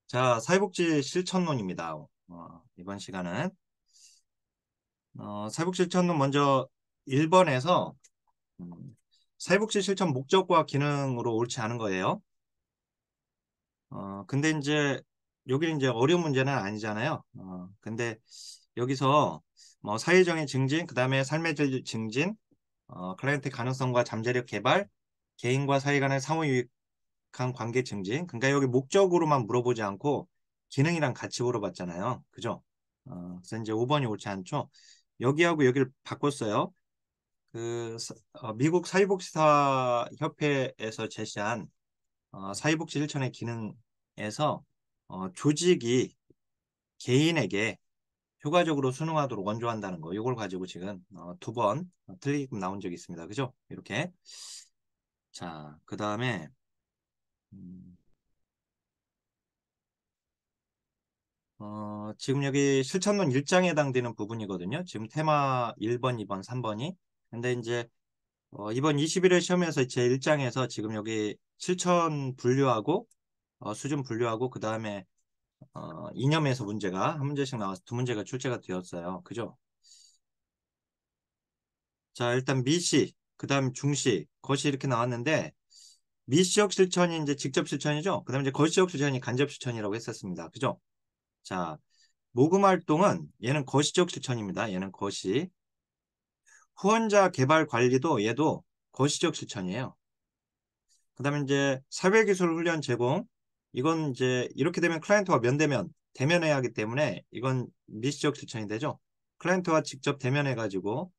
자, 사회복지 실천론입니다. 이번 시간은 사회복지 실천론 먼저 1번에서 사회복지 실천 목적과 기능으로 옳지 않은 거예요. 근데 이제 여기는 이제 어려운 문제는 아니잖아요. 근데 여기서 뭐 사회정의 증진, 그다음에 삶의 질 증진, 클라이언트 가능성과 잠재력 개발, 개인과 사회 간의 상호유익한 관계 증진. 그러니까 여기 목적으로만 물어보지 않고 기능이랑 같이 물어봤잖아요. 그죠? 그래서 이제 5번이 옳지 않죠. 여기하고 여기를 바꿨어요. 미국 사회복지사 협회에서 제시한 사회복지 실천의 기능에서 조직이 개인에게 효과적으로 순응하도록 원조한다는 거. 이걸 가지고 지금 2번 틀리게끔 나온 적이 있습니다. 그죠? 이렇게. 자, 그 다음에 지금 여기 실천론 1장에 해당되는 부분이거든요. 지금 테마 1번, 2번, 3번이. 근데 이제 이번 21회 시험에서 제 1장에서 지금 여기 실천 분류하고 수준 분류하고 그 다음에 이념에서 문제가 한 문제씩 나와서 두 문제가 출제가 되었어요. 그죠? 자, 일단 미시, 그 다음 중시, 거시 이렇게 나왔는데 미시적 실천이 이제 직접 실천이죠. 그 다음에 이제 거시적 실천이 간접 실천이라고 했었습니다. 그죠? 자, 모금 활동은 얘는 거시적 실천입니다. 얘는 거시. 후원자 개발 관리도 얘도 거시적 실천이에요. 그 다음에 이제 사회기술 훈련 제공. 이건 이제 이렇게 되면 클라이언트와 면대면, 대면해야 하기 때문에 이건 미시적 실천이 되죠. 클라이언트와 직접 대면해가지고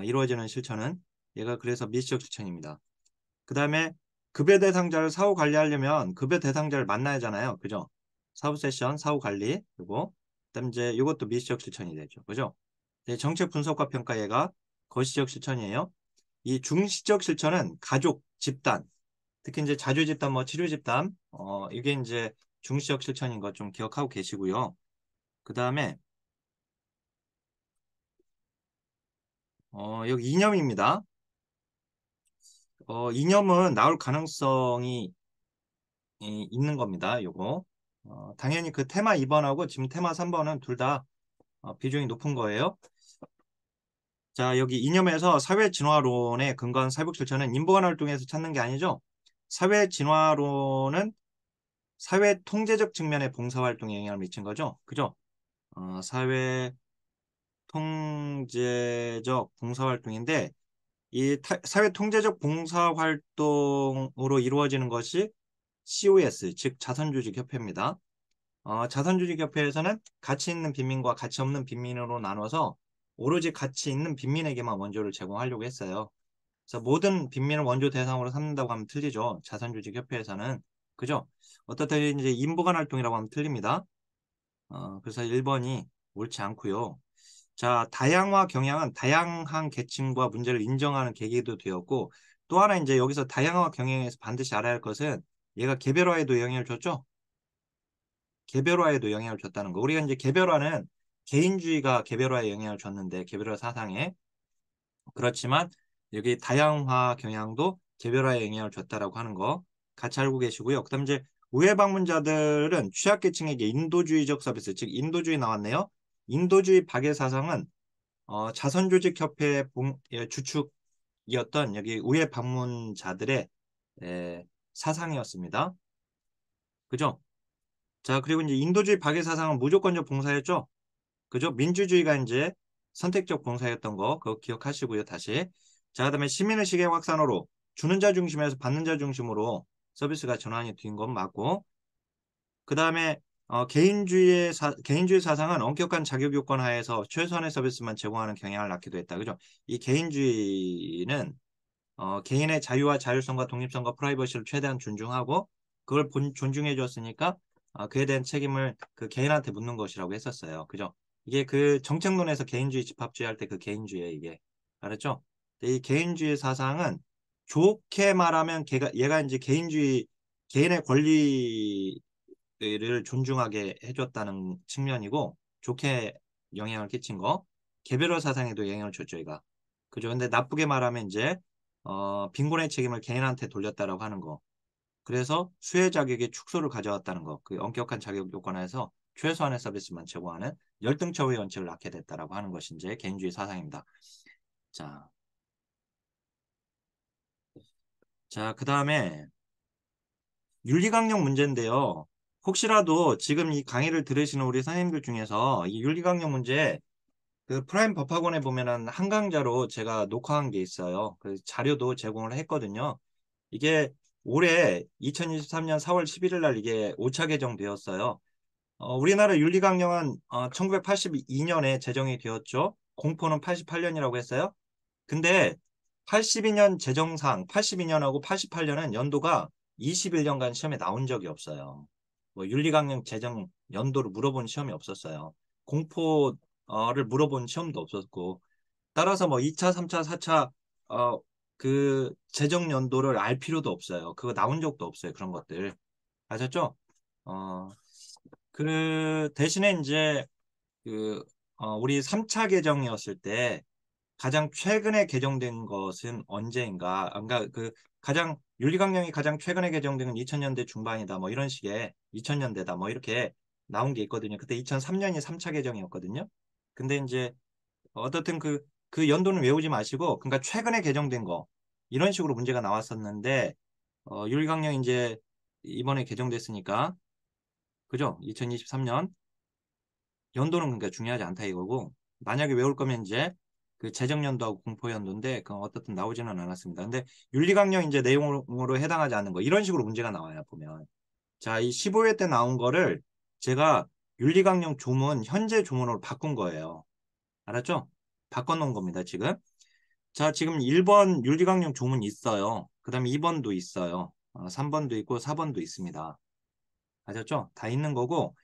이루어지는 실천은 얘가 그래서 미시적 실천입니다. 그 다음에 급여 대상자를 사후 관리하려면 급여 대상자를 만나야 하잖아요. 그죠? 사후 세션, 사후 관리, 그리고 그다음 이제 이것도 미시적 실천이 되죠. 그죠? 네, 정책 분석과 평가 얘가 거시적 실천이에요. 이 중시적 실천은 가족, 집단, 특히 이제 자주 집단, 뭐 치료 집단, 이게 이제 중시적 실천인 것 좀 기억하고 계시고요. 그 다음에 여기 이념입니다. 이념은 나올 가능성이 있는 겁니다. 요거. 당연히 그 테마 2번하고 지금 테마 3번은 둘 다 비중이 높은 거예요. 자, 여기 이념에서 사회 진화론에 근거한 사회복 실천은 인보관 활동에서 찾는 게 아니죠. 사회 진화론은 사회 통제적 측면의 봉사활동에 영향을 미친 거죠. 그죠? 사회 통제적 봉사활동인데 이 사회 통제적 봉사활동으로 이루어지는 것이 COS, 즉 자선조직협회입니다. 자선조직협회에서는 가치 있는 빈민과 가치 없는 빈민으로 나눠서 오로지 가치 있는 빈민에게만 원조를 제공하려고 했어요. 그래서 모든 빈민을 원조 대상으로 삼는다고 하면 틀리죠. 자선조직협회에서는. 그죠? 어떻든 이제 인보관 활동이라고 하면 틀립니다. 그래서 1번이 옳지 않고요. 자, 다양화 경향은 다양한 계층과 문제를 인정하는 계기도 되었고 또 하나 이제 여기서 다양화 경향에서 반드시 알아야 할 것은 얘가 개별화에도 영향을 줬죠. 개별화에도 영향을 줬다는 거. 우리가 이제 개별화는 개인주의가 개별화에 영향을 줬는데 개별화 사상에 그렇지만 여기 다양화 경향도 개별화에 영향을 줬다라고 하는 거 같이 알고 계시고요. 그다음 이제 우회 방문자들은 취약계층에게 인도주의적 서비스, 즉 인도주의 나왔네요. 인도주의 박애 사상은 자선조직협회 주축이었던 여기 우회 방문자들의 사상이었습니다. 그죠? 자, 그리고 이제 인도주의 박애 사상은 무조건적 봉사였죠. 그죠? 민주주의가 이제 선택적 봉사였던 거 그거 기억하시고요. 다시. 자, 그다음에 시민의식의 확산으로 주는 자 중심에서 받는 자 중심으로 서비스가 전환이 된 건 맞고 그다음에 개인주의 사상은 엄격한 자격 요건 하에서 최소한의 서비스만 제공하는 경향을 낳기도 했다. 그죠? 이 개인주의는 개인의 자유와 자율성과 독립성과 프라이버시를 최대한 존중하고 그걸 존중해 줬으니까 그에 대한 책임을 그 개인한테 묻는 것이라고 했었어요. 그죠? 이게 그 정책론에서 개인주의 집합주의 할 때 그 개인주의에 이게 알았죠? 근데 이 개인주의 사상은 좋게 말하면 얘가 이제 개인의 권리를 존중하게 해줬다는 측면이고 좋게 영향을 끼친 거 개별화 사상에도 영향을 줬죠, 얘가. 그죠? 근데 나쁘게 말하면 이제 빈곤의 책임을 개인한테 돌렸다라고 하는 거. 그래서 수혜 자격의 축소를 가져왔다는 거. 그 엄격한 자격 요건에서 최소한의 서비스만 제공하는 열등처우의 원칙을 낳게 됐다라고 하는 것이 이제 개인주의 사상입니다. 자, 그 다음에 윤리강령 문제인데요. 혹시라도 지금 이 강의를 들으시는 우리 선생님들 중에서 이 윤리강령 문제 그 프라임 법학원에 보면은 한강자로 제가 녹화한 게 있어요. 그 자료도 제공을 했거든요. 이게 올해 2023년 4월 11일 날 이게 5차 개정되었어요. 우리나라 윤리강령은 1982년에 제정이 되었죠. 공포는 88년이라고 했어요. 근데 82년 제정상 82년하고 88년은 연도가 21년간 시험에 나온 적이 없어요. 뭐 윤리강령 제정 연도를 물어본 시험이 없었어요. 공포를 물어본 시험도 없었고 따라서 뭐 2차, 3차, 4차 그 제정 연도를 알 필요도 없어요. 그거 나온 적도 없어요. 그런 것들. 아셨죠? 어, 그 대신에 이제 그 우리 3차 개정이었을 때 가장 최근에 개정된 것은 언제인가? 그러니까 그 가장 윤리강령이 가장 최근에 개정된 건 2000년대 중반이다. 뭐 이런 식의 2000년대다. 뭐 이렇게 나온 게 있거든요. 그때 2003년이 3차 개정이었거든요. 근데 이제 어떻든 그 연도는 외우지 마시고 그러니까 최근에 개정된 거 이런 식으로 문제가 나왔었는데 윤리강령 이제 이번에 개정됐으니까 그죠? 2023년 연도는 그러니까 중요하지 않다 이거고 만약에 외울 거면 이제 그 재정연도하고 공포연도인데 그건 어떻든 나오지는 않았습니다. 근데 윤리강령 이제 내용으로 해당하지 않는 거 이런 식으로 문제가 나와요 보면. 자, 이 15회 때 나온 거를 제가 윤리강령 조문 현재 조문으로 바꾼 거예요. 알았죠? 바꿔놓은 겁니다 지금. 자, 지금 1번 윤리강령 조문 있어요. 그 다음에 2번도 있어요. 3번도 있고 4번도 있습니다. 아셨죠? 다 있는 거고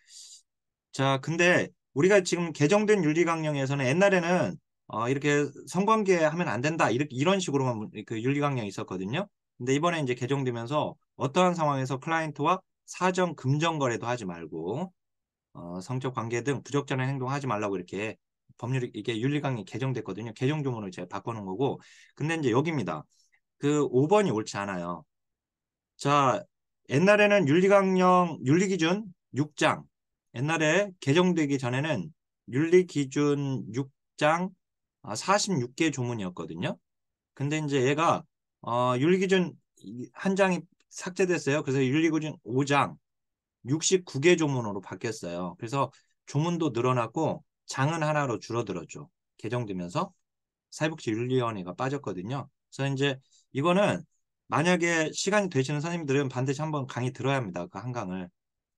자, 근데 우리가 지금 개정된 윤리강령에서는 옛날에는 이렇게 성관계 하면 안 된다. 이런 식으로만 그 윤리강령이 있었거든요. 근데 이번에 이제 개정되면서 어떠한 상황에서 클라이언트와 사전 금전 거래도 하지 말고 성적 관계 등 부적절한 행동하지 말라고 이렇게 법률이 이게 윤리강령이 개정됐거든요. 개정 조문을 제가 바꿔놓은 거고. 근데 이제 여기입니다. 그 5번이 옳지 않아요. 자, 옛날에는 윤리강령, 윤리기준 6장. 옛날에 개정되기 전에는 윤리기준 6장 46개 조문이었거든요. 근데 이제 얘가 윤리기준 한 장이 삭제됐어요. 그래서 윤리기준 5장 69개 조문으로 바뀌었어요. 그래서 조문도 늘어났고 장은 하나로 줄어들었죠. 개정되면서. 사회복지윤리위원회가 빠졌거든요. 그래서 이제 이거는 만약에 시간이 되시는 선생님들은 반드시 한번 강의 들어야 합니다. 그 한강을.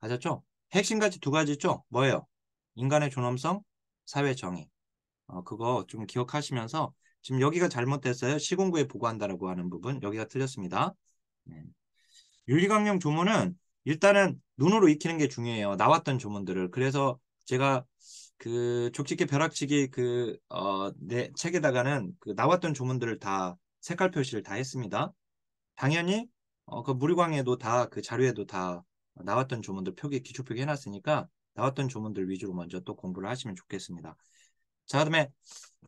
아셨죠? 핵심 가치 두 가지죠? 뭐예요? 인간의 존엄성, 사회 정의. 그거 좀 기억하시면서 지금 여기가 잘못됐어요. 시공구에 보고한다라고 하는 부분 여기가 틀렸습니다. 네. 윤리강령 조문은 일단은 눈으로 익히는 게 중요해요. 나왔던 조문들을. 그래서 제가 그 족집게 벼락치기 내 책에다가는 그 나왔던 조문들을 다 색깔 표시를 다 했습니다. 당연히 그 무료강의도 다 그 자료에도 다 나왔던 조문들 표기 기초 표기 해놨으니까 나왔던 조문들 위주로 먼저 또 공부를 하시면 좋겠습니다. 자, 그다음에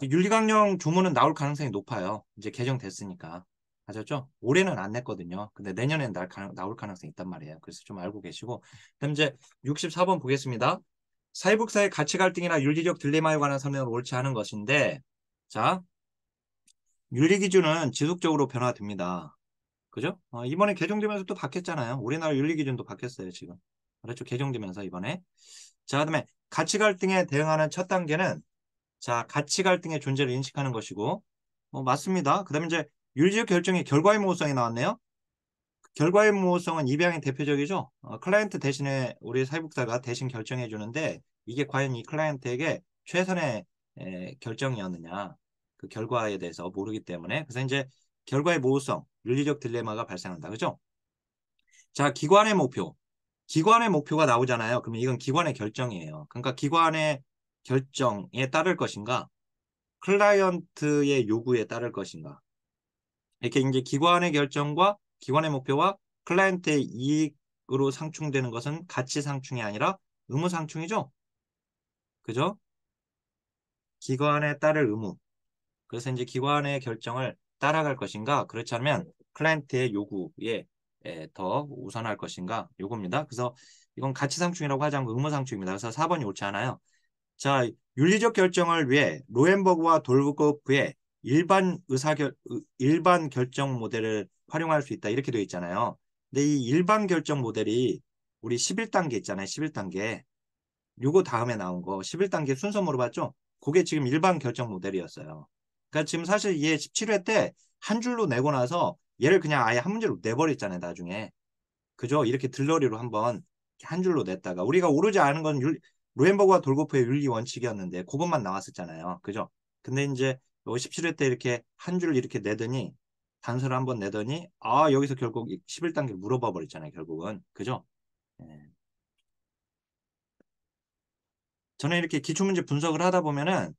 윤리강령 조문은 나올 가능성이 높아요. 이제 개정됐으니까. 아셨죠? 올해는 안 냈거든요. 근데 내년에는 나올 가능성이 있단 말이에요. 그래서 좀 알고 계시고. 그럼 이제 64번 보겠습니다. 사회복사의 가치 갈등이나 윤리적 딜레마에 관한 설명을 옳지 않은 것인데, 자, 윤리 기준은 지속적으로 변화됩니다. 그죠? 이번에 개정되면서 또 바뀌었잖아요. 우리나라 윤리 기준도 바뀌었어요, 지금. 그렇죠? 개정되면서 이번에. 자, 그다음에 가치 갈등에 대응하는 첫 단계는 자, 가치 갈등의 존재를 인식하는 것이고, 맞습니다. 그 다음에 이제 윤리적 결정의 결과의 모호성이 나왔네요. 결과의 모호성은 입양의 대표적이죠. 클라이언트 대신에 우리 사회복사가 대신 결정해 주는데 이게 과연 이 클라이언트에게 최선의 결정이었느냐 그 결과에 대해서 모르기 때문에 그래서 이제 결과의 모호성, 윤리적 딜레마가 발생한다. 그죠? 자, 기관의 목표. 기관의 목표가 나오잖아요. 그러면 이건 기관의 결정이에요. 그러니까 기관의 결정에 따를 것인가 클라이언트의 요구에 따를 것인가. 이렇게 이제 기관의 결정과 기관의 목표와 클라이언트의 이익으로 상충되는 것은 가치 상충이 아니라 의무 상충이죠. 그죠? 기관에 따를 의무. 그래서 이제 기관의 결정을 따라갈 것인가 그렇지 않으면 클라이언트의 요구에 더 우선할 것인가? 요겁니다. 그래서 이건 가치상충이라고 하지 않고 의무상충입니다. 그래서 4번이 옳지 않아요. 자, 윤리적 결정을 위해 로엔버그와 돌고프의 일반 결정 모델을 활용할 수 있다. 이렇게 되어 있잖아요. 근데 이 일반 결정 모델이 우리 11단계 있잖아요. 11단계. 요거 다음에 나온 거 11단계 순서 물어봤죠? 그게 지금 일반 결정 모델이었어요. 그러니까 지금 사실 얘 17회 때 한 줄로 내고 나서 얘를 그냥 아예 한 문제로 내버렸잖아요. 나중에. 그죠? 이렇게 들러리로 한번 한 줄로 냈다가 우리가 오르지 않은 건 로엔버그와 돌고프의 윤리 원칙이었는데 그것만 나왔었잖아요. 그죠? 근데 이제 17회 때 이렇게 한 줄을 이렇게 내더니 단서를 한번 내더니 여기서 결국 11단계 물어봐 버렸잖아요. 결국은. 그죠? 예. 저는 이렇게 기출문제 분석을 하다 보면은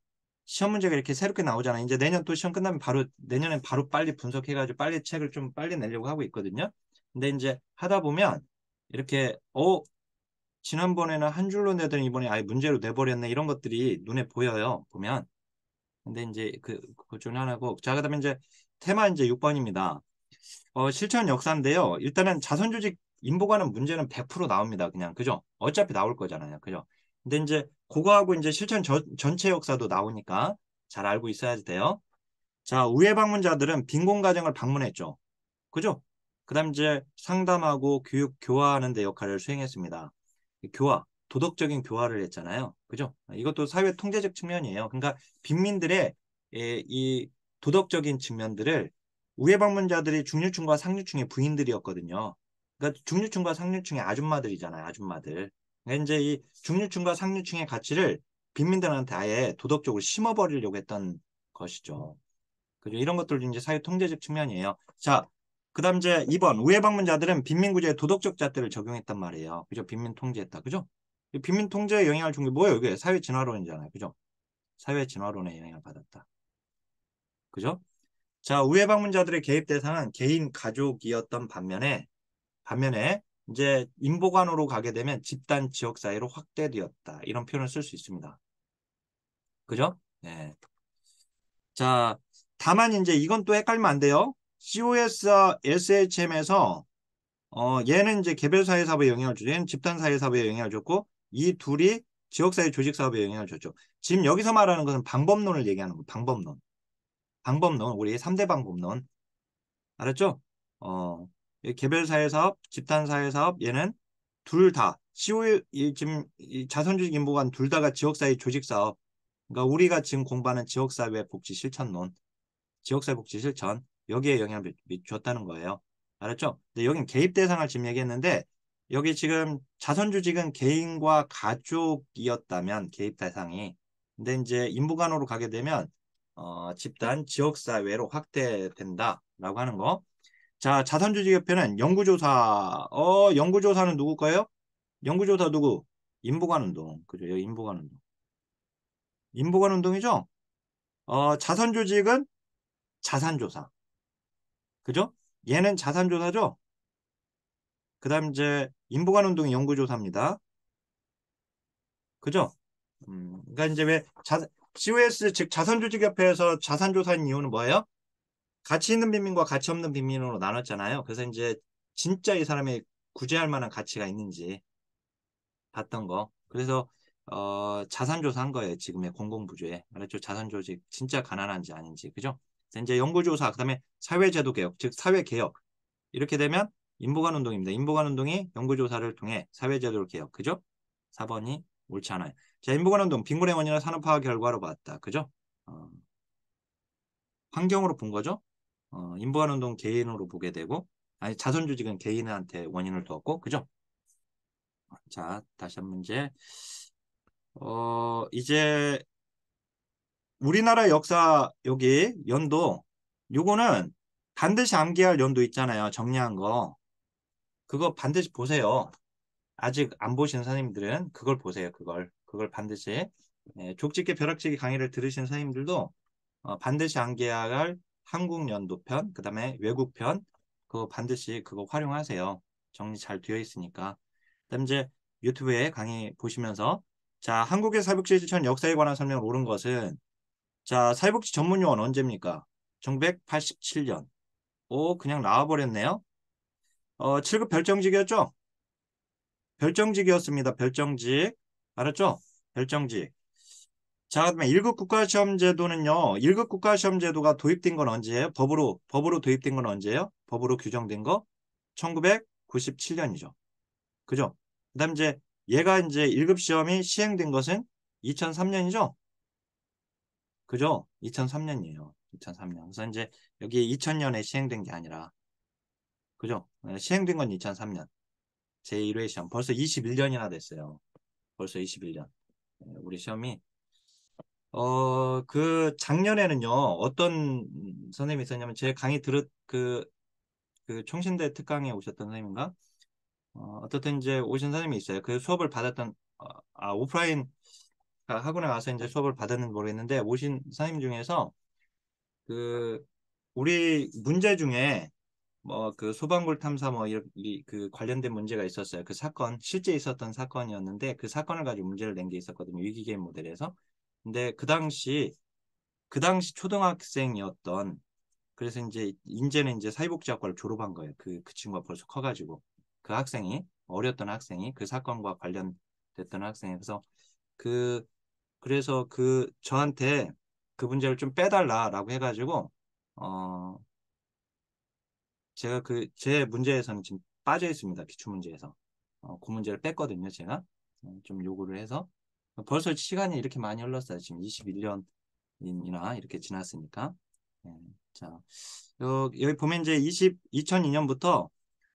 시험 문제가 이렇게 새롭게 나오잖아요. 이제 내년 또 시험 끝나면 내년엔 바로 빨리 분석해가지고 빨리 책을 좀 빨리 내려고 하고 있거든요. 근데 이제 하다 보면 이렇게, 지난번에는 한 줄로 내더니 이번에 아예 문제로 내버렸네. 이런 것들이 눈에 보여요. 보면. 근데 이제 그것 중에 하나고. 자, 그다음에 이제 테마 이제 6번입니다. 실천 역사인데요. 일단은 자선조직 인보가는 문제는 100% 나옵니다. 그냥 그죠? 어차피 나올 거잖아요. 그죠? 근데 이제 그거하고 이제 실천 전체 역사도 나오니까 잘 알고 있어야 돼요. 자, 우회 방문자들은 빈곤 가정을 방문했죠. 그죠? 그다음 이제 상담하고 교육 교화하는 데 역할을 수행했습니다. 교화, 도덕적인 교화를 했잖아요. 그죠? 이것도 사회 통제적 측면이에요. 그러니까 빈민들의 이 도덕적인 측면들을 우회 방문자들이 중류층과 상류층의 부인들이었거든요. 그러니까 중류층과 상류층의 아줌마들이잖아요. 아줌마들. 그러니까 이제 이 중류층과 상류층의 가치를 빈민들한테 아예 도덕적으로 심어버리려고 했던 것이죠. 그죠? 이런 것들도 이제 사회 통제적 측면이에요. 자, 그다음 이제 2번 우회 방문자들은 빈민구제에 도덕적 잣대를 적용했단 말이에요. 그죠? 빈민 통제했다. 그죠? 이 빈민 통제에 영향을 준 게 뭐예요? 이게 사회 진화론이잖아요. 그죠? 사회 진화론에 영향을 받았다. 그죠? 자, 우회 방문자들의 개입 대상은 개인 가족이었던 반면에 이제 인보관으로 가게 되면 집단 지역 사회로 확대되었다. 이런 표현을 쓸 수 있습니다. 그죠? 네. 자, 다만 이제 이건 또 헷갈리면 안 돼요. COS, SHM에서 얘는 이제 개별 사회 사업에 영향을 주죠. 얘는 집단 사회 사업에 영향을 줬고 이 둘이 지역 사회 조직 사업에 영향을 줬죠. 지금 여기서 말하는 것은 방법론을 얘기하는 거예요. 방법론. 방법론. 우리 3대 방법론. 알았죠? 어, 이 개별 사회 사업, 집단 사회 사업 얘는 둘 다 지금 이 자선주식 인보관 둘 다가 지역 사회 조직 사업. 그러니까 우리가 지금 공부하는 지역 사회 복지 실천론. 지역사회복지 실천 여기에 영향을 줬다는 거예요. 알았죠? 근데 여긴 개입 대상을 지금 얘기했는데 여기 지금 자선조직은 개인과 가족이었다면 개입 대상이 근데 이제 인부간으로 가게 되면 집단 지역사회로 확대된다라고 하는 거. 자, 자선조직협회는 연구조사 연구조사는 누구 거예요? 연구조사 누구? 인부간운동 그죠? 여기 인부간운동 인부간운동이죠? 자선조직은 자산조사 그죠? 얘는 자산조사죠? 그 다음 이제 인보관운동 연구조사입니다. 그죠? 그러니까 이제 왜 COS 즉 자산조직협회에서 자산조사인 이유는 뭐예요? 가치 있는 빈민과 가치 없는 빈민으로 나눴잖아요. 그래서 이제 진짜 이 사람이 구제할 만한 가치가 있는지 봤던 거. 그래서 자산조사한 거예요. 지금의 공공부주에. 알았죠? 자산조직 진짜 가난한지 아닌지. 그죠? 그래서 이제 연구조사, 그다음에 사회제도 개혁, 즉 사회개혁. 이렇게 되면 인보관 운동입니다. 인보관 운동이 연구조사를 통해 사회제도를 개혁. 그죠? 4번이 옳지 않아요. 자, 인보관 운동, 빈곤의 원인을 산업화 결과로 봤다. 그죠? 어, 환경으로 본 거죠? 인보관 운동 개인으로 보게 되고, 아니, 자선조직은 개인한테 원인을 두었고, 그죠? 자, 다시 한 문제. 이제 우리나라 역사 여기 연도, 요거는 반드시 암기할 연도 있잖아요. 정리한 거. 그거 반드시 보세요. 아직 안 보신 선생님들은 그걸 보세요. 그걸 반드시 족집게 벼락치기 강의를 들으신 선생님들도 반드시 암기해야 할 한국 연도편, 그다음에 외국편 그거 반드시 그거 활용하세요. 정리 잘 되어 있으니까. 그다음 이제 유튜브에 강의 보시면서 자 한국의 사회복지 실천 역사에 관한 설명을 옳은 것은 자 사회복지 전문요원 언제입니까? 1987년. 오 그냥 나와버렸네요. 7급 별정직이었죠? 별정직이었습니다. 별정직. 알았죠? 별정직. 자, 그다음에 1급 국가시험제도는요. 1급 국가시험제도가 도입된 건 언제예요? 법으로 도입된 건 언제예요? 법으로 규정된 거? 1997년이죠. 그죠? 그다음 이제 얘가 이제 1급 시험이 시행된 것은 2003년이죠? 그죠? 2003년이에요. 2003년. 그래서 이제 여기 2000년에 시행된 게 아니라 그죠? 시행된 건 2003년. 제1회 시험. 벌써 21년이나 됐어요. 벌써 21년. 우리 시험이 그 작년에는요. 어떤 선생님이 있었냐면 제 강의 그 총신대 특강에 오셨던 선생님인가? 어떻든 이제 오신 선생님이 있어요. 그 수업을 받았던 오프라인 학원에 와서 이제 수업을 받았는지 모르겠는데 오신 선생님 중에서 그 우리 문제 중에 뭐 그 소방굴 탐사 뭐 그 관련된 문제가 있었어요. 그 사건 실제 있었던 사건이었는데 그 사건을 가지고 문제를 낸 게 있었거든요. 위기게임 모델에서. 근데 그 당시 초등학생이었던 그래서 이제는 이제 사회복지학과를 졸업한 거예요. 그 친구가 벌써 커가지고 그 학생이 어렸던 학생이 그 사건과 관련됐던 학생이 그래서 그 그래서 저한테 그 문제를 좀 빼달라라고 해가지고 어 제가 제 문제에서는 지금 빠져 있습니다. 기출 문제에서 그 문제를 뺐거든요. 제가 좀 요구를 해서 벌써 시간이 이렇게 많이 흘렀어요. 지금 21년이나 이렇게 지났으니까. 예, 자 여기 보면 이제 2002년부터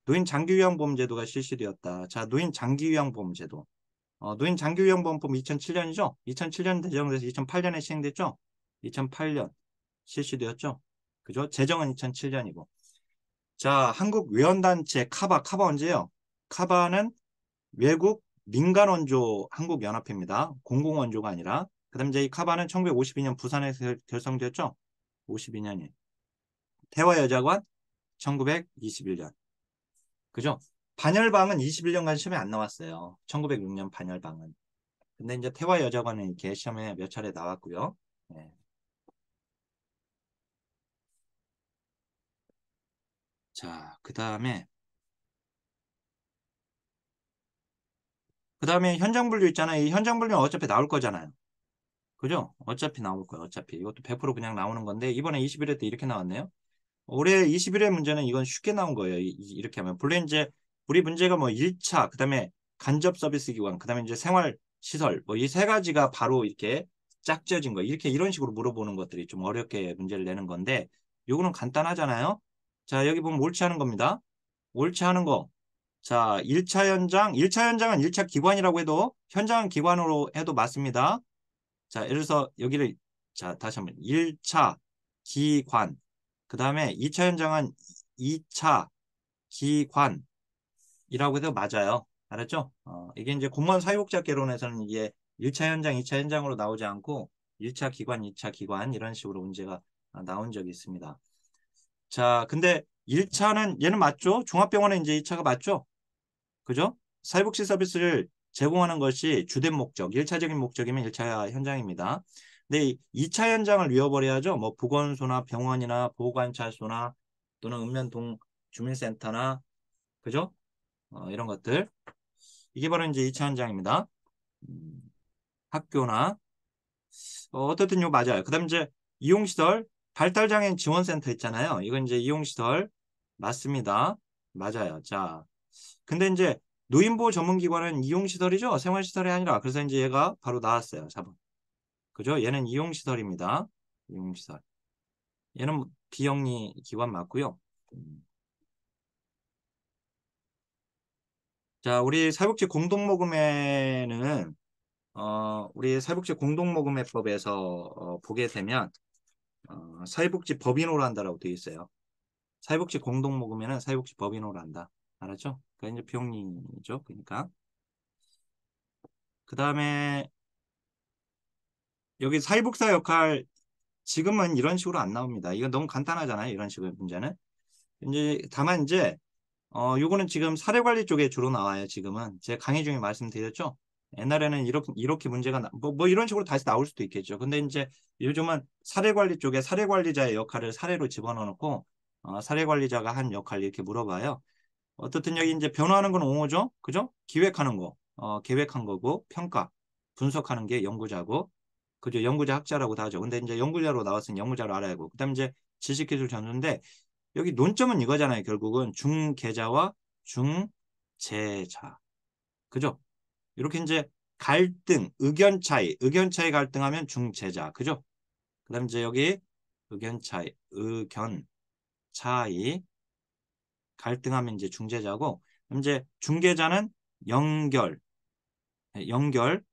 노인 장기요양보험제도가 실시되었다. 자, 노인 장기요양보험제도. 노인 장기요양보험법 2007년이죠? 2007년 제정돼서 2008년에 시행됐죠? 2008년 실시되었죠? 그죠? 제정은 2007년이고. 자, 한국 외원단체 카바 언제요? 카바는 외국 민간원조 한국연합회입니다. 공공원조가 아니라. 그 다음 이제 이 카바는 1952년 부산에서 결성되었죠? 52년이. 대화여자관 1921년. 그죠? 반열방은 21년간 시험에 안 나왔어요. 1906년 반열방은. 근데 이제 태화여자관은 이렇게 시험에 몇 차례 나왔고요. 네. 자, 그 다음에 현장 분류 있잖아요. 이 현장 분류는 어차피 나올 거잖아요. 그죠? 어차피 나올 거예요. 어차피. 이것도 100% 그냥 나오는 건데 이번에 21회 때 이렇게 나왔네요. 올해 21회 문제는 이건 쉽게 나온 거예요. 이렇게 하면. 물론 이제 우리 문제가 뭐 1차, 그다음에 간접 서비스 기관, 그다음에 이제 생활 시설 뭐 이 세 가지가 바로 이렇게 짝지어진 거. 이렇게 이런 식으로 물어보는 것들이 좀 어렵게 문제를 내는 건데 요거는 간단하잖아요. 자, 여기 보면 옳지 않은 겁니다. 옳지 않은 거. 자, 1차 현장은 1차 기관이라고 해도 현장 기관으로 해도 맞습니다. 자, 예를 들어서 여기를 자, 다시 한번 1차 기관 그 다음에 2차 현장은 2차 기관이라고 해도 맞아요. 알았죠? 이게 이제 공무원 사회복지학개론에서는 이게 1차 현장, 2차 현장으로 나오지 않고 1차 기관, 2차 기관 이런 식으로 문제가 나온 적이 있습니다. 자, 근데 1차는 얘는 맞죠? 종합병원에 이제 2차가 맞죠? 그죠? 사회복지 서비스를 제공하는 것이 주된 목적, 1차적인 목적이면 1차 현장입니다. 근데 2차 현장을 잃어버려야죠. 뭐 보건소나 병원이나 보호관찰소나 또는 읍면동 주민센터나 그죠? 이런 것들. 이게 바로 이제 2차 현장입니다. 음, 학교나 어떻든 요 맞아요. 그다음 이제 이용시설 발달장애인 지원센터 있잖아요. 이건 이제 이용시설 맞습니다. 맞아요. 자, 근데 이제 노인보호 전문기관은 이용시설이죠. 생활시설이 아니라. 그래서 이제 얘가 바로 나왔어요. 4번. 그죠? 얘는 이용시설입니다. 이용시설. 얘는 비영리 기관 맞고요. 음. 자, 우리 사회복지 공동모금회는 우리 사회복지 공동모금회법에서 보게 되면 사회복지 법인으로 한다라고 되어 있어요. 사회복지 공동모금회는 사회복지 법인으로 한다. 알았죠? 그러니까 이제 비영리죠. 그러니까. 그 다음에 여기 사회복사 역할 지금은 이런 식으로 안 나옵니다. 이건 너무 간단하잖아요. 이런 식의 문제는. 이제 다만 이제 요거는 지금 사례관리 쪽에 주로 나와요. 지금은 제 강의 중에 말씀드렸죠. 옛날에는 이렇게 문제가 뭐 이런 식으로 다시 나올 수도 있겠죠. 근데 이제 요즘은 사례관리 쪽에 사례관리자의 역할을 사례로 집어넣고 사례관리자가 한 역할 이렇게 물어봐요. 어떻든 여기 이제 변화하는 건 옹호죠. 그죠? 기획하는 거. 계획한 거고, 평가, 분석하는 게 연구자고, 그죠? 연구자 학자라고 다 하죠. 근데 이제 연구자로 나왔으니 연구자로 알아야 하고, 그 다음에 이제 지식기술 전수인데, 여기 논점은 이거잖아요. 결국은 중계자와 중재자. 그죠? 이렇게 이제 갈등, 의견 차이 갈등하면 중재자. 그죠? 그 다음에 이제 여기 의견 차이 갈등하면 이제 중재자고, 그럼 이제 중개자는 연결, 연결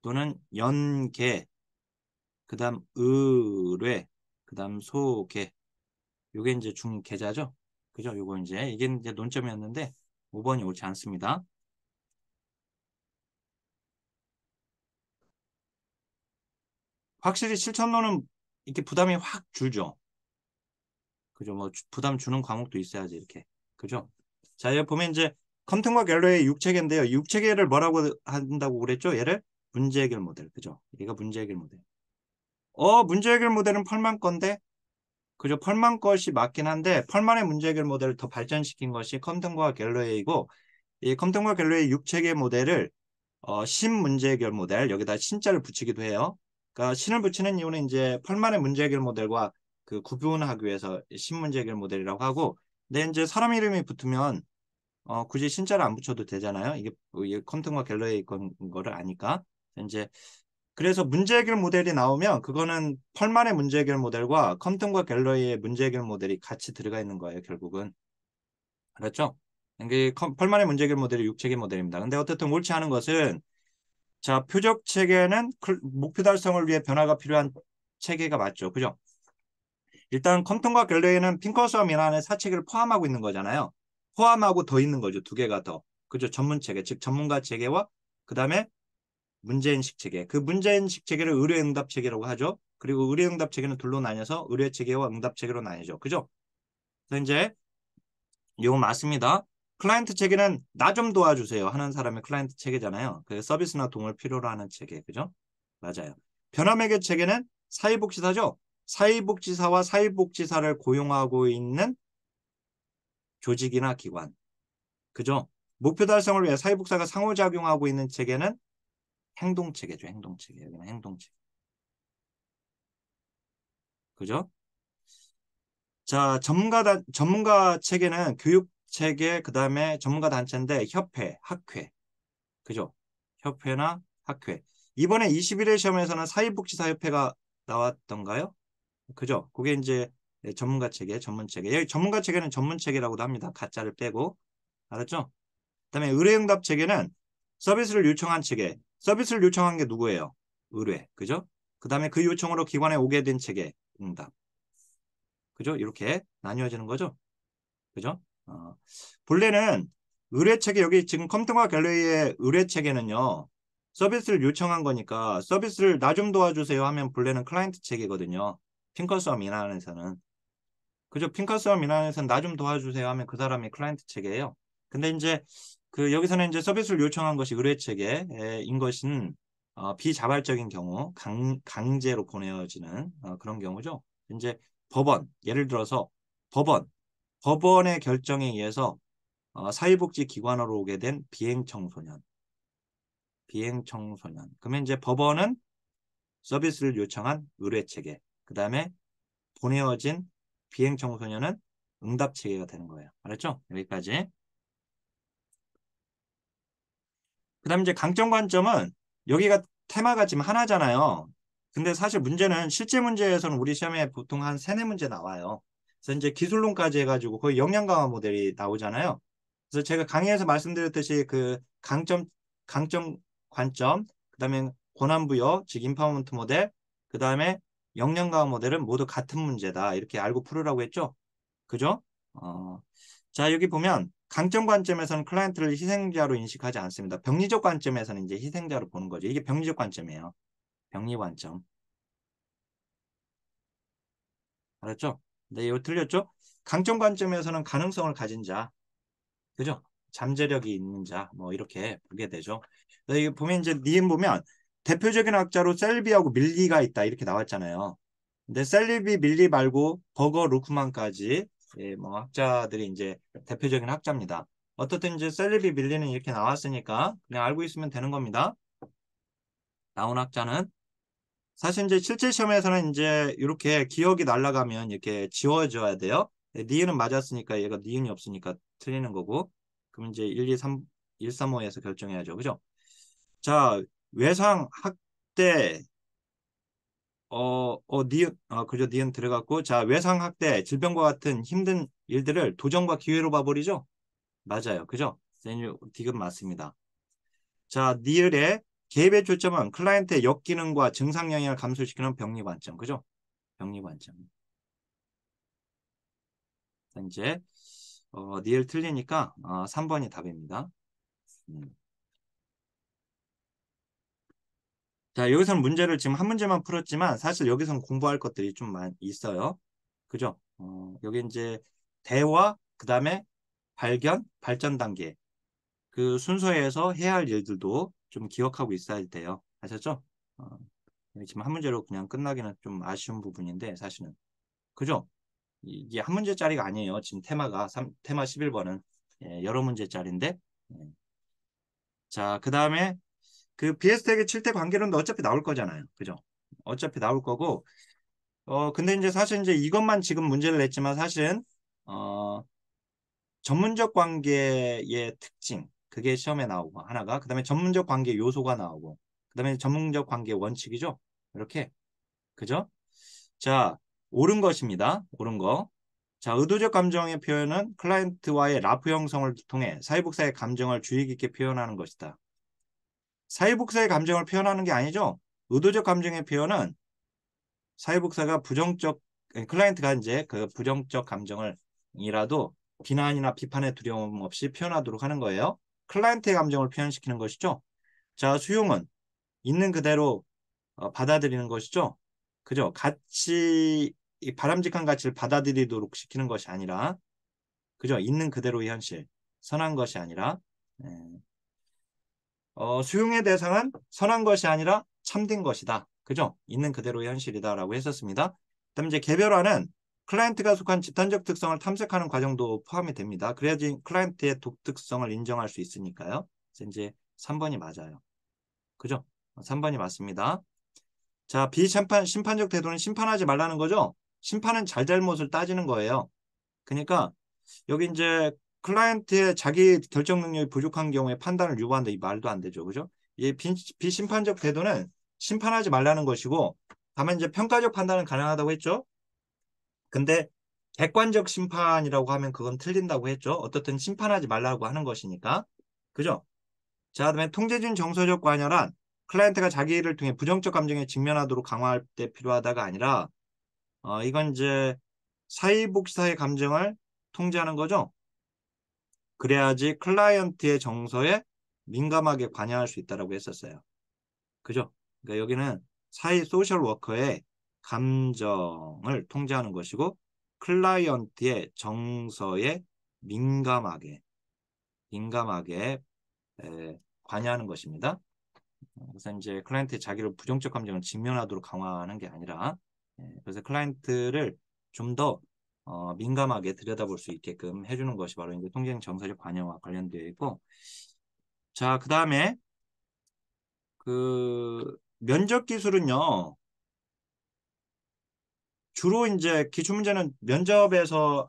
또는 연계, 그 다음 의뢰, 그 다음 소개. 요게 이제 중개자죠. 그죠? 요거 이게 이제 논점이었는데 5번이 옳지 않습니다. 확실히 실천론은 이렇게 부담이 확 줄죠. 그죠? 뭐 부담 주는 과목도 있어야지 이렇게. 그죠? 자, 여기 보면 이제 컴퓨터과 갤러리의 육체계인데요. 육체계를 뭐라고 한다고 그랬죠? 얘를 문제 해결 모델. 그죠? 얘가 문제 해결 모델. 문제 해결 모델은 펄만 건데, 그죠? 펄만 것이 맞긴 한데, 펄만의 문제 해결 모델을 더 발전시킨 것이 컴퓨터과 갤러웨이고, 이 컴퓨터과 갤러웨이 육체계 모델을 신 문제 해결 모델, 여기다 신자를 붙이기도 해요. 그러니까 신을 붙이는 이유는 이제 펄만의 문제 해결 모델과 그 구분하기 위해서 신 문제 해결 모델이라고 하고, 근데 이제 사람 이름이 붙으면 굳이 신자를 안 붙여도 되잖아요. 이게 컴퓨터과 갤러웨이 거를 아니까. 이제 그래서 문제 해결 모델이 나오면 그거는 펄만의 문제 해결 모델과 컴퓨터과 갤러리의 문제 해결 모델이 같이 들어가 있는 거예요, 결국은. 그렇죠? 이게 펄만의 문제 해결 모델이 육체계 모델입니다. 근데 어쨌든 옳지 않은 것은 자, 표적 체계는 목표 달성을 위해 변화가 필요한 체계가 맞죠. 그죠? 일단 컴퓨터과 갤러리는 핑커스와 미란의 사체계를 포함하고 있는 거잖아요. 포함하고 더 있는 거죠. 두 개가 더. 그죠? 전문 체계, 즉 전문가 체계와 그다음에 문제인식 체계. 그 문제인식 체계를 의뢰응답 체계라고 하죠. 그리고 의뢰응답 체계는 둘로 나뉘어서 의뢰 체계와 응답 체계로 나뉘죠. 그죠? 그래서 이제 이거 맞습니다. 클라이언트 체계는 나 좀 도와주세요 하는 사람의 클라이언트 체계잖아요. 그 서비스나 도움을 필요로 하는 체계. 그죠? 맞아요. 변화매개 체계는 사회복지사죠. 사회복지사와 사회복지사를 고용하고 있는 조직이나 기관. 그죠? 목표 달성을 위해 사회복지사가 상호작용하고 있는 체계는 행동체계죠. 행동체계. 여기는 행동체계. 그죠? 자, 전문가 체계는 교육 체계, 그 다음에 전문가 단체인데 협회, 학회. 그죠? 협회나 학회. 이번에 21회 시험에서는 사회복지사협회가 나왔던가요? 그죠? 그게 이제 전문가 체계, 전문 체계. 여기 전문가 체계는 전문 체계라고도 합니다. 가짜를 빼고. 알았죠? 그다음에 의뢰응답 체계는 서비스를 요청한 체계. 서비스를 요청한 게 누구예요? 의뢰. 그죠? 그다음에 그 요청으로 기관에 오게 된 체계. 응답. 그죠? 이렇게 나뉘어지는 거죠. 그죠? 본래는 의뢰체계 여기 지금 컴퓨터와 갤러리의 의뢰체계는요. 서비스를 요청한 거니까 서비스를 나 좀 도와주세요 하면 본래는 클라이언트 체계거든요. 핑커스와 미나에서는. 그죠? 핑커스와 미나에서는 나 좀 도와주세요 하면 그 사람이 클라이언트 체계예요. 근데 이제 그 여기서는 이제 서비스를 요청한 것이 의뢰체계인 것은 비자발적인 경우 강제로 보내어지는 그런 경우죠. 이제 법원 예를 들어서 법원 법원의 결정에 의해서 사회복지기관으로 오게 된 비행청소년. 비행청소년. 그러면 이제 법원은 서비스를 요청한 의뢰체계. 그 다음에 보내어진 비행청소년은 응답체계가 되는 거예요. 알았죠? 여기까지. 그 다음에 이제 강점 관점은 여기가 테마가 지금 하나잖아요. 근데 사실 문제는 실제 문제에서는 우리 시험에 보통 한 세네 문제 나와요. 그래서 이제 기술론까지 해가지고 거의 역량 강화 모델이 나오잖아요. 그래서 제가 강의에서 말씀드렸듯이 그 강점, 관점, 그다음에 권한부여, 즉 인파워먼트 모델, 그다음에 역량 강화 모델은 모두 같은 문제다. 이렇게 알고 풀으라고 했죠. 그죠? 어, 자, 여기 보면 강점 관점에서는 클라이언트를 희생자로 인식하지 않습니다. 병리적 관점에서는 이제 희생자로 보는 거죠. 이게 병리적 관점이에요. 병리 관점. 알았죠? 네, 이거 틀렸죠? 강점 관점에서는 가능성을 가진 자. 그죠? 잠재력이 있는 자, 뭐 이렇게 보게 되죠. 여기 보면 이제 니은 보면 대표적인 학자로 셀비하고 밀리가 있다 이렇게 나왔잖아요. 근데 셀비, 밀리 말고 버거, 루크만까지 예, 뭐 학자들이 이제 대표적인 학자입니다. 어떻든 이제 셀립이 밀리는 이렇게 나왔으니까 그냥 알고 있으면 되는 겁니다. 나온 학자는 사실 이제 실제 시험에서는 이제 이렇게 기억이 날아가면 이렇게 지워져야 돼요. 네, 니은은 맞았으니까 얘가 니은이 없으니까 틀리는 거고. 그럼 이제 1, 2, 3, 1, 3, 5에서 결정해야죠. 그죠? 자, 외상 학대 니은, 그죠, 니은 들어갔고, 자, 외상 학대, 질병과 같은 힘든 일들을 도전과 기회로 봐버리죠? 맞아요. 그죠? 디귿 맞습니다. 자, 니을의 개입의 초점은 클라이언트의 역기능과 증상 영향을 감소시키는 병리 관점. 그죠? 병리 관점. 이제, 니을 틀리니까, 3번이 답입니다. 음. 자, 여기서는 문제를 지금 한 문제만 풀었지만, 사실 여기서는 공부할 것들이 좀 많이 있어요. 그죠? 여기 이제, 대화, 그 다음에 발견, 발전 단계. 그 순서에서 해야 할 일들도 좀 기억하고 있어야 돼요. 아셨죠? 어, 지금 한 문제로 그냥 끝나기는 좀 아쉬운 부분인데 사실은 그죠? 이게 한 문제짜리가 아니에요. 지금 테마가 테마 11번은 여러 문제짜리인데 자, 그 다음에 그 BS택의 7대 관계론도 어차피 나올 거잖아요. 그죠? 어차피 나올 거고 근데 이제 사실 이제 이것만 지금 문제를 냈지만 사실은 어 전문적 관계의 특징 그게 시험에 나오고 하나가 그다음에 전문적 관계 요소가 나오고 그다음에 전문적 관계 원칙이죠. 이렇게 그죠? 자, 옳은 것입니다. 옳은 거. 자, 의도적 감정의 표현은 클라이언트와의 라프 형성을 통해 사회복사의 감정을 주의 깊게 표현하는 것이다. 사회복사의 감정을 표현하는 게 아니죠. 의도적 감정의 표현은 사회복사가 부정적 클라이언트가 이제 그 부정적 감정을 이라도 비난이나 비판의 두려움 없이 표현하도록 하는 거예요. 클라이언트의 감정을 표현시키는 것이죠. 자, 수용은 있는 그대로 받아들이는 것이죠. 그죠? 가치, 이 바람직한 가치를 받아들이도록 시키는 것이 아니라, 그죠? 있는 그대로의 현실, 선한 것이 아니라, 예. 수용의 대상은 선한 것이 아니라 참된 것이다. 그죠? 있는 그대로의 현실이다라고 했었습니다. 그다음 이제 개별화는 클라이언트가 속한 집단적 특성을 탐색하는 과정도 포함이 됩니다. 그래야지 클라이언트의 독특성을 인정할 수 있으니까요. 그래서 이제 3번이 맞아요. 그죠? 3번이 맞습니다. 자, 심판적 태도는 심판하지 말라는 거죠. 심판은 잘잘못을 따지는 거예요. 그러니까 여기 이제 클라이언트의 자기 결정 능력이 부족한 경우에 판단을 유보한다. 이 말도 안 되죠. 그죠? 이 비심판적 태도는 심판하지 말라는 것이고 다만 이제 평가적 판단은 가능하다고 했죠. 근데 객관적 심판이라고 하면 그건 틀린다고 했죠. 어떻든 심판하지 말라고 하는 것이니까. 그죠? 자, 그다음에 통제준 정서적 관여란 클라이언트가 자기 일을 통해 부정적 감정에 직면하도록 강화할 때 필요하다가 아니라 이건 이제 사회복지사의 감정을 통제하는 거죠. 그래야지 클라이언트의 정서에 민감하게 관여할 수 있다고 했었어요. 그죠? 그러니까 여기는 사회 소셜 워커의 감정을 통제하는 것이고 클라이언트의 정서에 민감하게 관여하는 것입니다. 그래서 이제 클라이언트의 자기를 부정적 감정을 직면하도록 강화하는 게 아니라 그래서 클라이언트를 좀 더 민감하게 들여다볼 수 있게끔 해주는 것이 바로 이제 통제적 정서적 관여와 관련되어 있고 자, 그 다음에 그 면접 기술은요 주로 이제 기출문제는 면접에서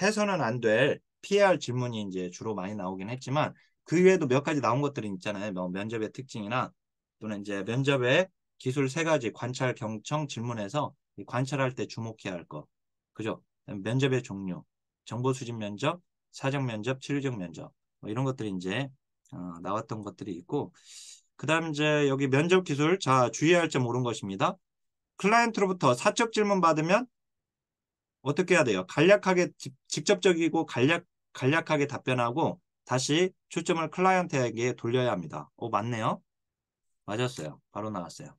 해서는 안 될 피해야 할 질문이 이제 주로 많이 나오긴 했지만 그 외에도 몇 가지 나온 것들이 있잖아요. 뭐 면접의 특징이나 또는 이제 면접의 기술 세 가지 관찰, 경청, 질문에서 관찰할 때 주목해야 할 거. 그죠? 면접의 종류, 정보 수집 면접, 사적 면접, 치료적 면접 뭐 이런 것들이 이제 나왔던 것들이 있고 그다음 이제 여기 면접 기술 자 주의할 점 옳은 것입니다. 클라이언트로부터 사적 질문 받으면 어떻게 해야 돼요? 간략하게 직접적이고 간략하게 답변하고 다시 초점을 클라이언트에게 돌려야 합니다. 맞네요. 맞았어요. 바로 나왔어요.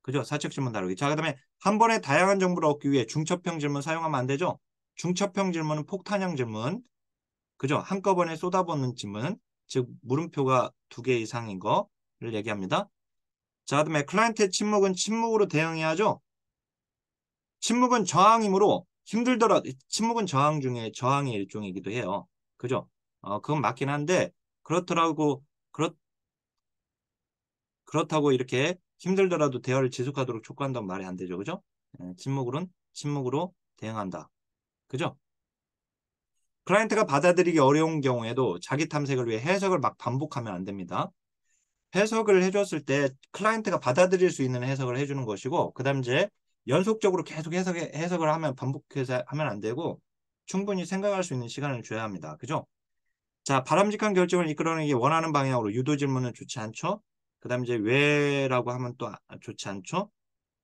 그죠? 사적 질문 다루기. 자, 그다음에 한 번에 다양한 정보를 얻기 위해 중첩형 질문 사용하면 안 되죠? 중첩형 질문은 폭탄형 질문. 그죠? 한꺼번에 쏟아붓는 질문. 즉 물음표가 2개 이상인 거를 얘기합니다. 자, 그다음에 클라이언트의 침묵은 침묵으로 대응해야죠. 침묵은 저항이므로 힘들더라도 침묵은 저항 중에 저항의 일종이기도 해요. 그죠? 그건 맞긴 한데 그렇더라고 그렇 그렇다고 이렇게 힘들더라도 대화를 지속하도록 촉구한다면 말이 안 되죠. 그죠? 침묵으로는 침묵으로 대응한다. 그죠? 클라이언트가 받아들이기 어려운 경우에도 자기 탐색을 위해 해석을 막 반복하면 안 됩니다. 해석을 해줬을 때 클라이언트가 받아들일 수 있는 해석을 해주는 것이고, 그 다음 이제 연속적으로 계속 해석을 하면 반복해서 하면 안 되고, 충분히 생각할 수 있는 시간을 줘야 합니다. 그죠? 자, 바람직한 결정을 이끌어내기 원하는 방향으로 유도 질문은 좋지 않죠? 그 다음 이제 왜라고 하면 또 좋지 않죠?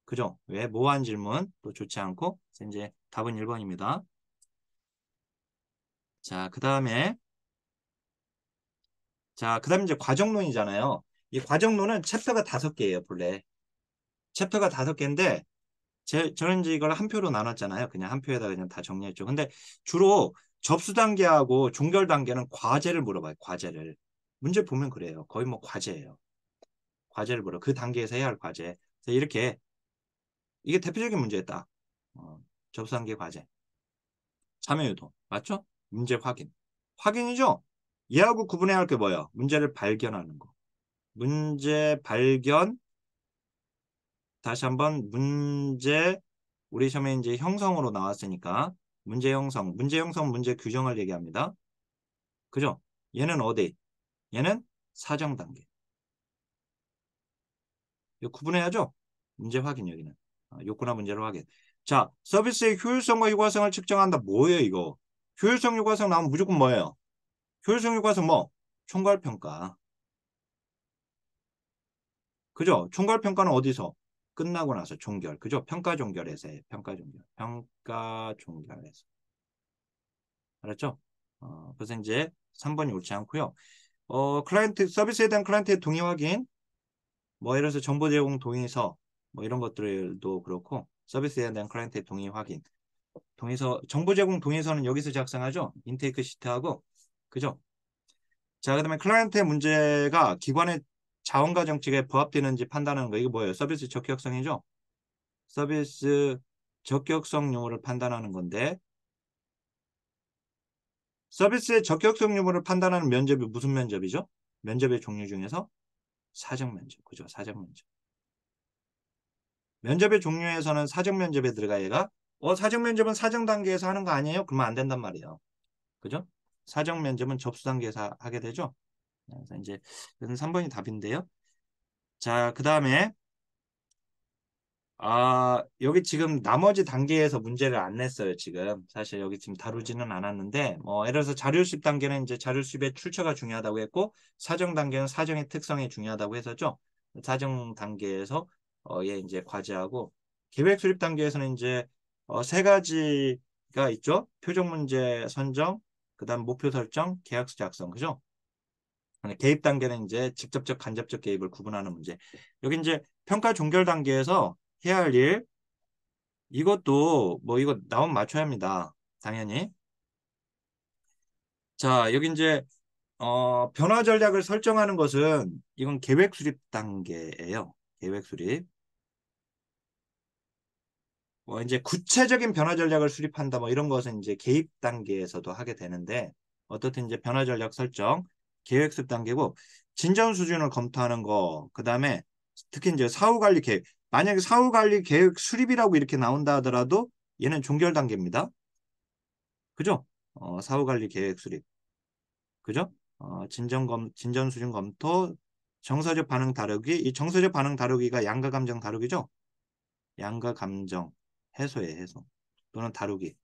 그죠? 왜, 뭐한 질문 또 좋지 않고, 이제 답은 1번입니다. 자, 그 다음에 이제 과정론이잖아요. 이 과정론은 챕터가 5개예요, 본래. 챕터가 5개인데, 저는 이제 이걸 한 표로 나눴잖아요. 그냥 한 표에다 그냥 다 정리했죠. 근데 주로 접수 단계하고 종결 단계는 과제를 물어봐요. 과제를. 문제 보면 그래요. 거의 뭐 과제예요. 과제를 물어. 그 단계에서 해야 할 과제. 그래서 이렇게 이게 대표적인 문제였다. 접수 단계 과제. 참여 유도. 맞죠? 문제 확인. 확인이죠? 얘하고 구분해야 할 게 뭐예요? 문제를 발견하는 거. 문제 발견. 다시 한번 문제 우리 시험에 이제 형성으로 나왔으니까 문제 형성, 문제 규정을 얘기합니다. 그죠? 얘는 어디? 얘는 사정 단계. 이거 구분해야죠? 문제 확인 여기는. 요구나 문제를 확인. 자, 서비스의 효율성과 효과성을 측정한다. 뭐예요, 이거? 효율성, 효과성 나오면 무조건 뭐예요? 효율성, 효과성 뭐? 총괄평가. 그죠? 총괄평가는 어디서? 끝나고 나서 종결. 그죠? 평가 종결에서 해. 평가 종결. 평가 종결에서. 알았죠? 그래서 이제 3번이 옳지 않고요. 클라이언트, 서비스에 대한 클라이언트의 동의 확인, 뭐 예를 들어서 정보 제공 동의서, 뭐 이런 것들도 그렇고, 서비스에 대한 클라이언트의 동의 확인. 동의서, 정보 제공 동의서는 여기서 작성하죠? 인테이크 시트하고, 그죠? 자, 그 다음에 클라이언트의 문제가 기관의 자원과 정책에 부합되는지 판단하는 거, 이게 뭐예요? 서비스 적격성이죠? 서비스 적격성 유무를 판단하는 건데, 서비스의 적격성 유무를 판단하는 면접이 무슨 면접이죠? 면접의 종류 중에서 사정 면접. 그죠? 사정 면접. 면접의 종류에서는 사정 면접에 들어가 얘가 사정 면접은 사정 단계에서 하는 거 아니에요? 그러면 안 된단 말이에요. 그죠? 사정 면접은 접수 단계에서 하게 되죠. 그래서 이제 3번이 답인데요. 자, 그다음에 여기 지금 나머지 단계에서 문제를 안 냈어요, 지금. 사실 여기 지금 다루지는 않았는데, 예를 들어서 자료 수입 단계는 이제 자료 수입의 출처가 중요하다고 했고, 사정 단계는 사정의 특성이 중요하다고 했었죠. 사정 단계에서, 얘 이제 과제하고, 계획 수립 단계에서는 이제, 세 가지가 있죠. 표적 문제 선정, 그 다음 목표 설정, 계약서 작성, 그죠? 개입 단계는 이제 직접적, 간접적 개입을 구분하는 문제. 여기 이제 평가 종결 단계에서 해야 할 일, 이것도 뭐 이거 나오면 맞춰야 합니다. 당연히. 자, 여기 이제 변화 전략을 설정하는 것은 이건 계획 수립 단계예요. 계획 수립. 이제 구체적인 변화 전략을 수립한다 뭐 이런 것은 이제 개입 단계에서도 하게 되는데 어떻든 이제 변화 전략 설정, 계획 수립 단계고 진전 수준을 검토하는 거, 그다음에 특히 이제 사후 관리 계획. 만약에 사후 관리 계획 수립이라고 이렇게 나온다 하더라도 얘는 종결 단계입니다. 그죠? 사후 관리 계획 수립. 그죠? 진전 수준 검토, 정서적 반응 다루기. 이 정서적 반응 다루기가 양가 감정 다루기죠? 양가 감정 해소에 해소 또는 다루기.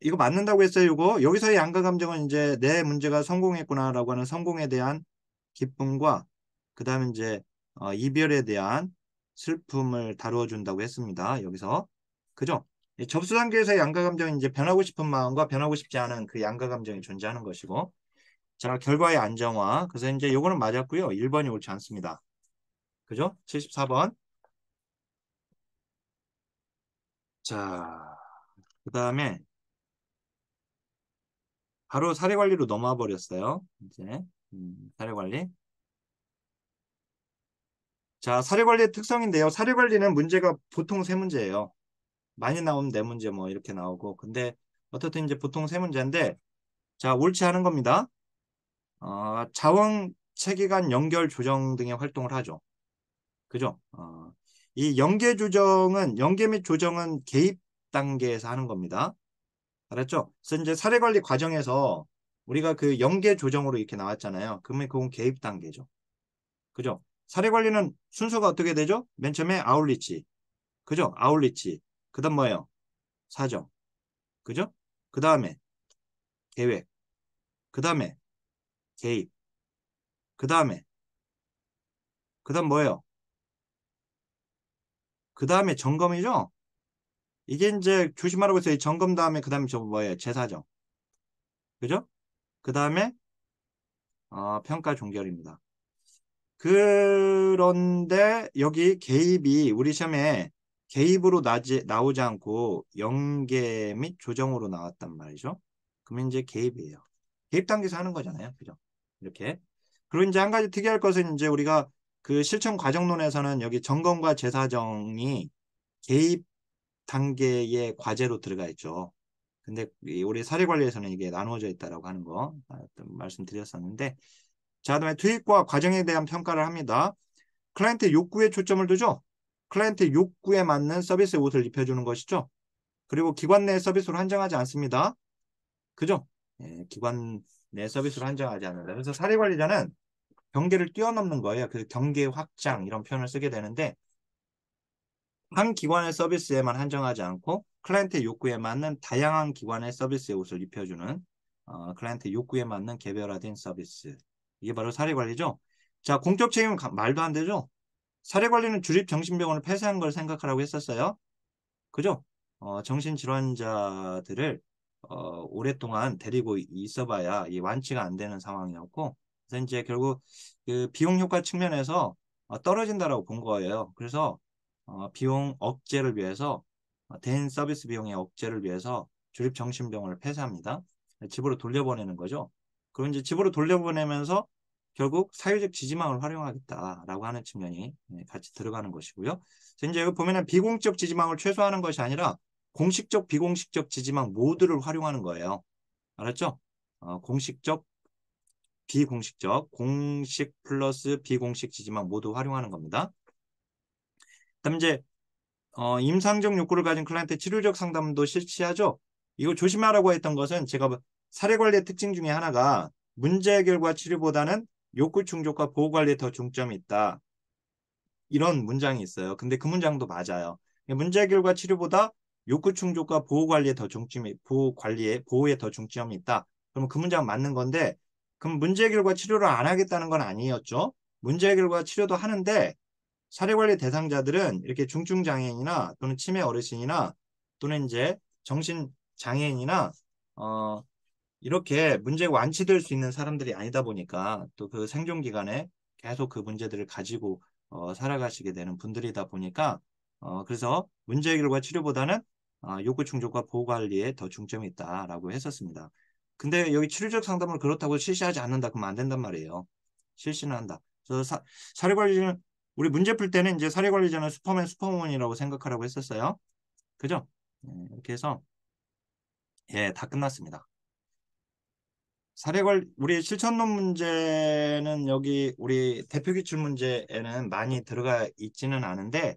이거 맞는다고 했어요. 이거 여기서의 양가 감정은 이제 내 문제가 성공했구나라고 하는 성공에 대한 기쁨과 그다음에 이제 이별에 대한 슬픔을 다루어 준다고 했습니다. 여기서 그죠? 이 접수 단계에서의 양가 감정은 이제 변하고 싶은 마음과 변하고 싶지 않은 그 양가 감정이 존재하는 것이고, 자, 결과의 안정화. 그래서 이제 요거는 맞았고요. 1번이 옳지 않습니다. 그죠? 74번. 자, 그 다음에 바로 사례 관리로 넘어와 버렸어요. 이제 사례 관리. 자, 사례 관리의 특성인데요. 사례 관리는 문제가 보통 세 문제예요. 많이 나오면 네 문제 뭐 이렇게 나오고. 근데 어떻든 이제 보통 세 문제인데, 자, 옳지 않은 겁니다. 자원 체계간 연결 조정 등의 활동을 하죠. 그죠? 이 연계 및 조정은 개입 단계에서 하는 겁니다. 알았죠? 그래서 이제 사례 관리 과정에서 우리가 그 연계 조정으로 이렇게 나왔잖아요. 그러면 그건 개입 단계죠. 그죠? 사례 관리는 순서가 어떻게 되죠? 맨 처음에 아울리치. 그죠? 아울리치. 그 다음 뭐예요? 사정. 그죠? 그 다음에 계획. 그 다음에 개입. 그 다음에, 그 다음 뭐예요? 그 다음에 점검이죠? 이게 이제 조심하라고 해서 이 점검 다음에 그 다음에 저 뭐예요? 재사정. 그죠? 그 다음에 평가 종결입니다. 그런데 여기 개입이 우리 시험에 개입으로 나오지 않고 연계 및 조정으로 나왔단 말이죠. 그러면 이제 개입이에요. 개입 단계에서 하는 거잖아요. 그죠? 이렇게. 그리고 이제 한 가지 특이할 것은 이제 우리가 그 실천 과정론에서는 여기 점검과 재사정이 개입 단계의 과제로 들어가 있죠. 근데 우리 사례관리에서는 이게 나누어져 있다라고 하는 거 말씀드렸었는데, 자, 그다음에 투입과 과정에 대한 평가를 합니다. 클라이언트 욕구에 초점을 두죠. 클라이언트 욕구에 맞는 서비스 옷을 입혀주는 것이죠. 그리고 기관 내 서비스로 한정하지 않습니다. 그죠? 예, 기관 내 서비스로 한정하지 않는다. 그래서 사례관리자는 경계를 뛰어넘는 거예요. 그 경계 확장 이런 표현을 쓰게 되는데, 한 기관의 서비스에만 한정하지 않고 클라이언트의 욕구에 맞는 다양한 기관의 서비스의 옷을 입혀주는 클라이언트 욕구에 맞는 개별화된 서비스. 이게 바로 사례관리죠. 자, 공적 책임은 말도 안 되죠. 사례관리는 주립 정신병원을 폐쇄한 걸 생각하라고 했었어요. 그죠? 정신질환자들을 오랫동안 데리고 있어봐야 이 완치가 안 되는 상황이었고, 그래서 이제 결국 그 비용 효과 측면에서 떨어진다라고 본 거예요. 그래서 비용 억제를 위해서 대인 서비스 비용의 억제를 위해서 주립 정신병원을 폐쇄합니다. 집으로 돌려보내는 거죠. 그럼 이제 집으로 돌려보내면서 결국 사회적 지지망을 활용하겠다라고 하는 측면이 같이 들어가는 것이고요. 그래서 이제 여기 보면은 비공적 지지망을 최소화하는 것이 아니라 공식적, 비공식적 지지망 모두를 활용하는 거예요. 알았죠? 공식적, 비공식적, 공식 플러스 비공식 지지망 모두 활용하는 겁니다. 그다음 이제 임상적 욕구를 가진 클라이언트 치료적 상담도 실시하죠. 이거 조심하라고 했던 것은 제가 사례 관리의 특징 중에 하나가 문제 해결과 치료보다는 욕구 충족과 보호 관리에 더 중점이 있다. 이런 문장이 있어요. 근데 그 문장도 맞아요. 문제 해결과 치료보다 욕구 충족과 보호에 더 중점이 있다. 그럼 그 문장 맞는 건데, 그럼 문제 해결과 치료를 안 하겠다는 건 아니었죠. 문제 해결과 치료도 하는데 사례관리 대상자들은 이렇게 중증장애인이나 또는 치매 어르신이나 또는 이제 정신장애인이나 어, 이렇게 문제가 완치될 수 있는 사람들이 아니다 보니까 또 그 생존 기간에 계속 그 문제들을 가지고 살아가시게 되는 분들이다 보니까 그래서 문제 해결과 치료보다는 욕구 충족과 보호 관리에 더 중점이 있다라고 했었습니다. 근데 여기 치료적 상담을 그렇다고 실시하지 않는다 그러면 안 된단 말이에요. 실시는 한다. 그래서 사례관리는 우리 문제 풀 때는 이제 사례관리자는 슈퍼맨 슈퍼우먼이라고 생각하라고 했었어요. 그죠? 이렇게 해서 예, 다 끝났습니다. 우리 실천론 문제는 여기 우리 대표 기출 문제에는 많이 들어가 있지는 않은데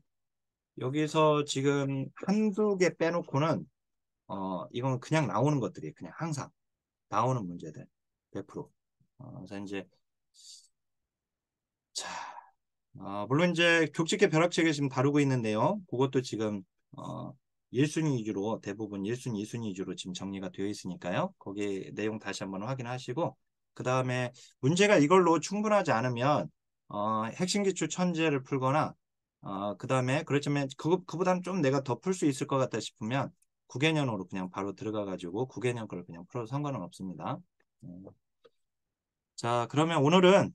여기서 지금 한두 개 빼놓고는 이건 그냥 나오는 것들이 그냥 항상 나오는 문제들 100%. 그래서 이제 자, 물론 이제 격식계 벼락치기 지금 다루고 있는데요. 그것도 지금 어, 1순위 위주로 대부분 1순위, 2순위 위주로 지금 정리가 되어 있으니까요. 거기 내용 다시 한번 확인하시고 그 다음에 문제가 이걸로 충분하지 않으면 핵심 기출 천재를 풀거나 그 다음에 그렇지만 그보다는 좀 내가 더 풀 수 있을 것 같다 싶으면 구개념으로 그냥 바로 들어가 가지고 구개념 걸 그냥 풀어도 상관은 없습니다. 자, 그러면 오늘은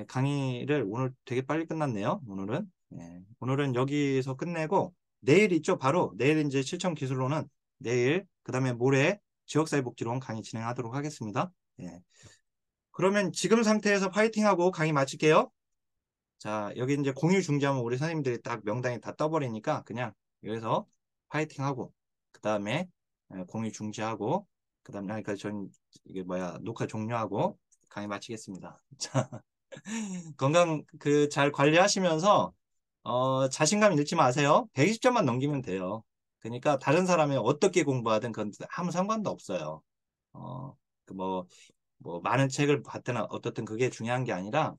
강의를 오늘 되게 빨리 끝났네요. 오늘은 여기서 끝내고 내일 있죠. 바로 내일 이제 실천 기술로는 내일 그다음에 모레 지역사회복지론 강의 진행하도록 하겠습니다. 예. 그러면 지금 상태에서 파이팅하고 강의 마칠게요. 자, 여기 이제 공유 중지하면 우리 선생님들이 딱 명단이 다 떠버리니까 그냥 여기서 파이팅하고 그 다음에 공유 중지하고 그 다음에 그러니까 전 이게 뭐야 녹화 종료하고 강의 마치겠습니다. 자, 건강 그 잘 관리하시면서 자신감 잃지 마세요. 120점만 넘기면 돼요. 그러니까 다른 사람이 어떻게 공부하든 그건 아무 상관도 없어요. 어, 그뭐 많은 책을 봤거나 어떻든 그게 중요한 게 아니라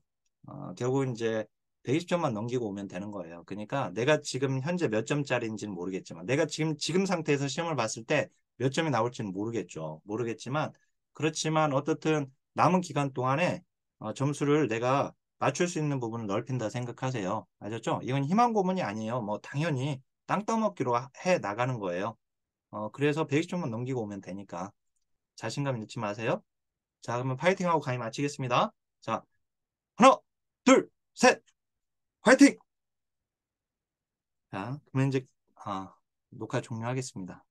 결국은 이제 120점만 넘기고 오면 되는 거예요. 그러니까 내가 지금 현재 몇 점짜리인지는 모르겠지만 내가 지금 상태에서 시험을 봤을 때 몇 점이 나올지는 모르겠죠. 모르겠지만 그렇지만 어떻든 남은 기간 동안에 점수를 내가 맞출 수 있는 부분을 넓힌다 생각하세요. 아셨죠? 이건 희망 고문이 아니에요. 뭐 당연히 땅 떠먹기로 해 나가는 거예요. 그래서 120점만 넘기고 오면 되니까 자신감 잃지 마세요. 자, 그러면 파이팅하고 강의 마치겠습니다. 자, 하나, 둘, 셋, 파이팅! 자, 그러면 이제 녹화 종료하겠습니다.